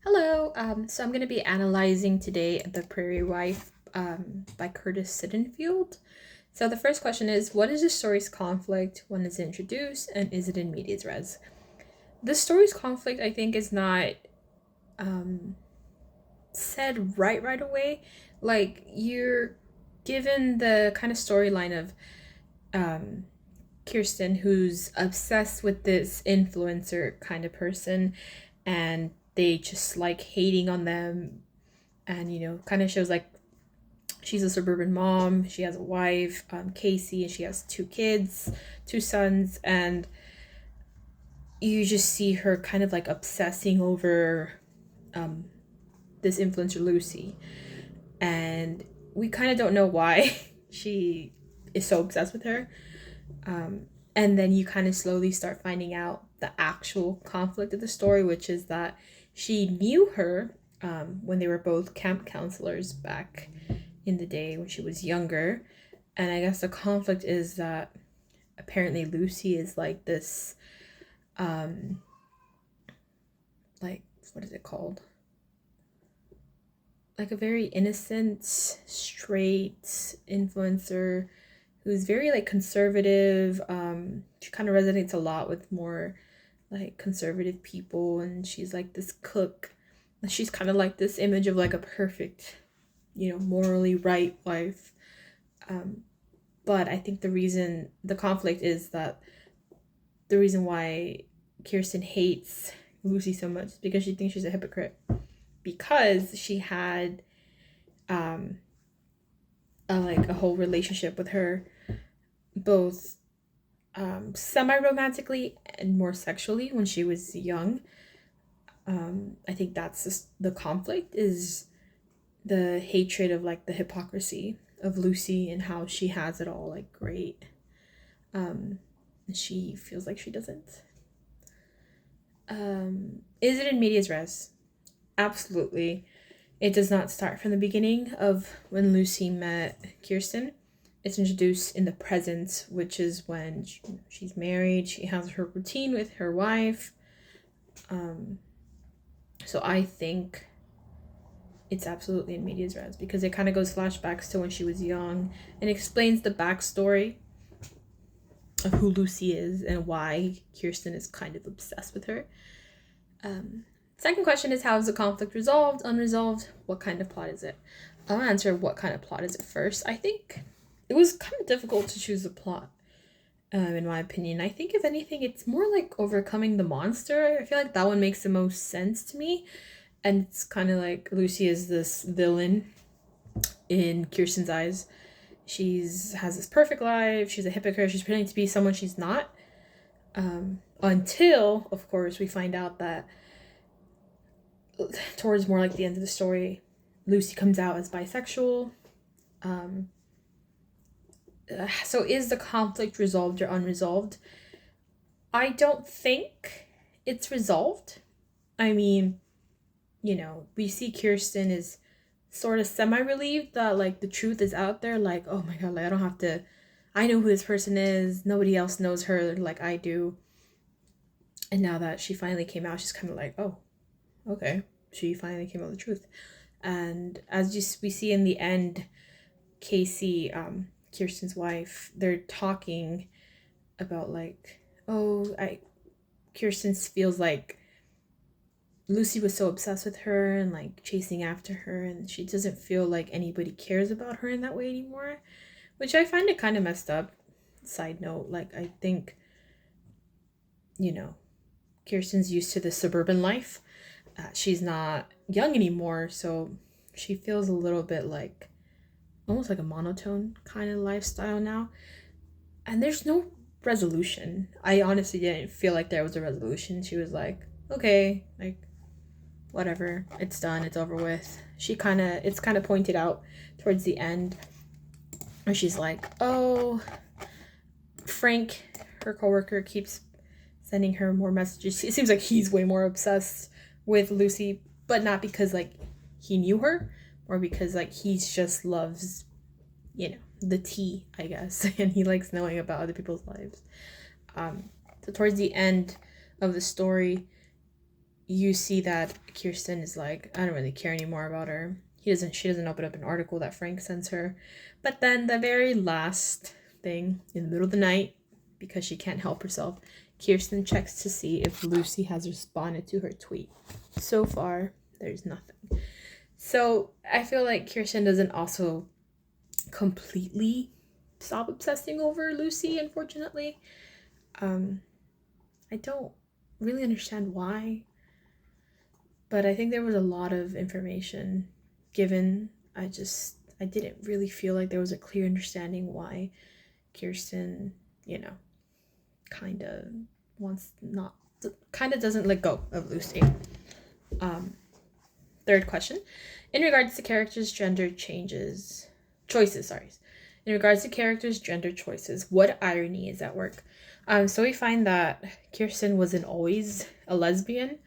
Hello. So I'm going to be analyzing today The Praire Wife by Curtis Sittenfield. So the first question is, what is the story's conflict? When is it introduced? And is it in medias res? The story's conflict, I think, is not um, said right away. Like, you're given the kind of storyline of um, Kirsten, who's obsessed with this influencer kind of person, and they just like hating on them, and kind of shows like she's a suburban mom, she has a wife, Casey, and she has two kids, two sons, and you just see her kind of like obsessing over um, this influencer Lucy, and we kind of don't know why she is so obsessed with her. And then you kind of slowly start finding out the actual conflict of the story, which is that she knew her when they were both camp counselors back in the day when she was younger. And I guess the conflict is that apparently Lucy is like this, like, what is it called? Like a very innocent, straight influencer who's very like conservative. She kind of resonates a lot with more like conservative people, and she's like this cook. She's kind of like this image of like a perfect, morally right wife. But I think the conflict is that the reason why Kirsten hates Lucy so much is because she thinks she's a hypocrite, because she had a whole relationship with her, both semi-romantically and more sexually when she was young. I think that's just the conflict, is the hatred of like the hypocrisy of Lucy and how she has it all like great. And she feels like she doesn't. Is it in medias res? Absolutely. It does not start from the beginning of when Lucy met Kirsten. It's introduced in the present, which is when she's married. She has her routine with her wife. So I think it's absolutely in medias res, because it kind of goes flashbacks to when she was young and explains the backstory of who Lucy is and why Kirsten is kind of obsessed with her. Second question is, how is the conflict resolved? Unresolved? What kind of plot is it? I'll answer what kind of plot is it first. I think it was kind of difficult to choose a plot, in my opinion. I think if anything, it's more like overcoming the monster. I feel like that one makes the most sense to me. And it's kind of like Lucy is this villain in Kirsten's eyes. She's has this perfect life. She's a hypocrite. She's pretending to be someone she's not. Until, of course, we find out that towards more like the end of the story, Lucy comes out as bisexual. So is the conflict resolved or unresolved? I don't think it's resolved. I mean, we see Kirsten is sort of semi-relieved that like the truth is out there. Like, oh my god, like I don't have to, I know who this person is. Nobody else knows her like I do. And now that she finally came out, she's kind of like, oh, okay, she finally came out with the truth. And as we see in the end, Casey, Kirsten's wife, they're talking about like, oh, Kirsten feels like Lucy was so obsessed with her and like chasing after her, and she doesn't feel like anybody cares about her in that way anymore, which I find it kind of messed up. Side note, like I think, Kirsten's used to the suburban life. She's not young anymore, so she feels a little bit like almost like a monotone kind of lifestyle now. And there's no resolution. I honestly didn't feel like there was a resolution. She was like, okay, like whatever, it's done, it's over with. It's kind of pointed out towards the end where she's like, oh, Frank, her coworker, keeps sending her more messages. It seems like he's way more obsessed with Lucy, but not because like he knew her, or because like he just loves, the tea, I guess, and he likes knowing about other people's lives. So towards the end of the story, you see that Kirsten is like, I don't really care anymore about her. She doesn't open up an article that Frank sends her. But then the very last thing, in the middle of the night, because she can't help herself, Kirsten checks to see if Lucy has responded to her tweet. So far, there's nothing. So I feel like Kirsten doesn't also completely stop obsessing over Lucy, unfortunately. I don't really understand why, but I think there was a lot of information given. I didn't really feel like there was a clear understanding why Kirsten, kind of doesn't let go of Lucy. Third question. In regards to characters' gender choices, In regards to characters' gender choices, what irony is at work? So we find that Kirsten wasn't always a lesbian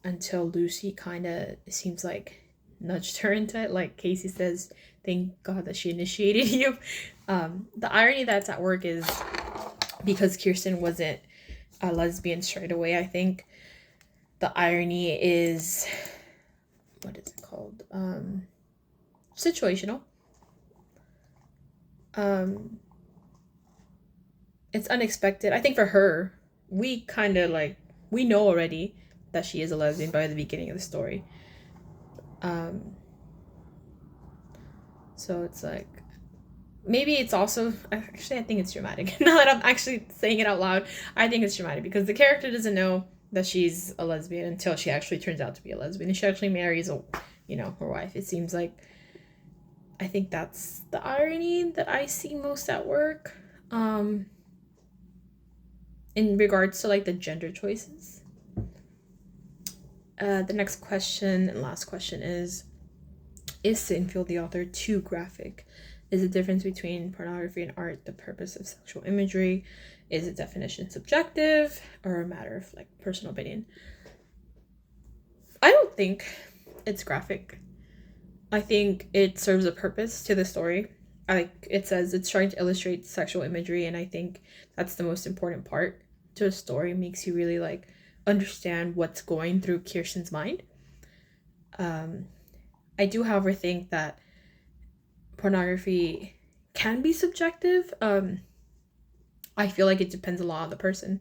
until Lucy kind of seems like nudged her into it. Like Casey says, thank God that she initiated you. The irony that's at work is because Kirsten wasn't a lesbian straight away, I think the irony is, what is it called? Situational. It's unexpected. I think for her, we kind of we know already that she is a lesbian by the beginning of the story. So it's like, maybe it's also, actually I think it's dramatic. Now that I'm actually saying it out loud, I think it's dramatic because the character doesn't know that she's a lesbian until she actually turns out to be a lesbian and she actually marries her wife. It seems like, I think that's the irony that I see most at work. In regards to the gender choices. The next question and last question is Sittenfeld, the author, too graphic? Is the difference between pornography and art the purpose of sexual imagery? Is the definition subjective or a matter of personal opinion? I don't think it's graphic. I think it serves a purpose to the story. It says it's trying to illustrate sexual imagery, and I think that's the most important part to a story. It makes you really understand what's going through Kirsten's mind. I do, however, think that pornography can be subjective. I feel like it depends a lot on the person.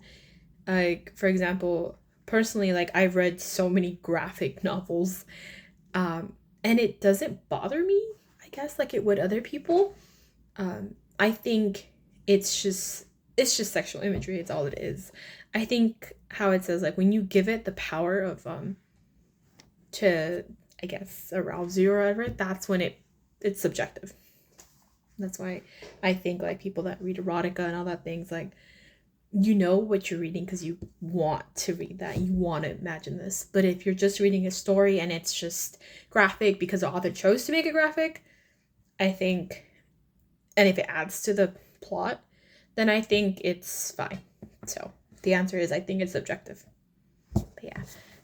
For example, personally, I've read so many graphic novels, and it doesn't bother me, I guess, like it would other people. I think it's just sexual imagery. It's all it is. I think how it says, when you give it the power of to, I guess, arouse you or whatever, that's when it's subjective. That's why I think people that read erotica and all that things, you know what you're reading because you want to read that. You want to imagine this. But if you're just reading a story and it's just graphic because the author chose to make it graphic, I think, and if it adds to the plot, then I think it's fine. So the answer is I think it's subjective. But yeah,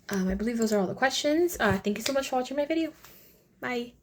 I believe those are all the questions. Thank you so much for watching my video. Bye.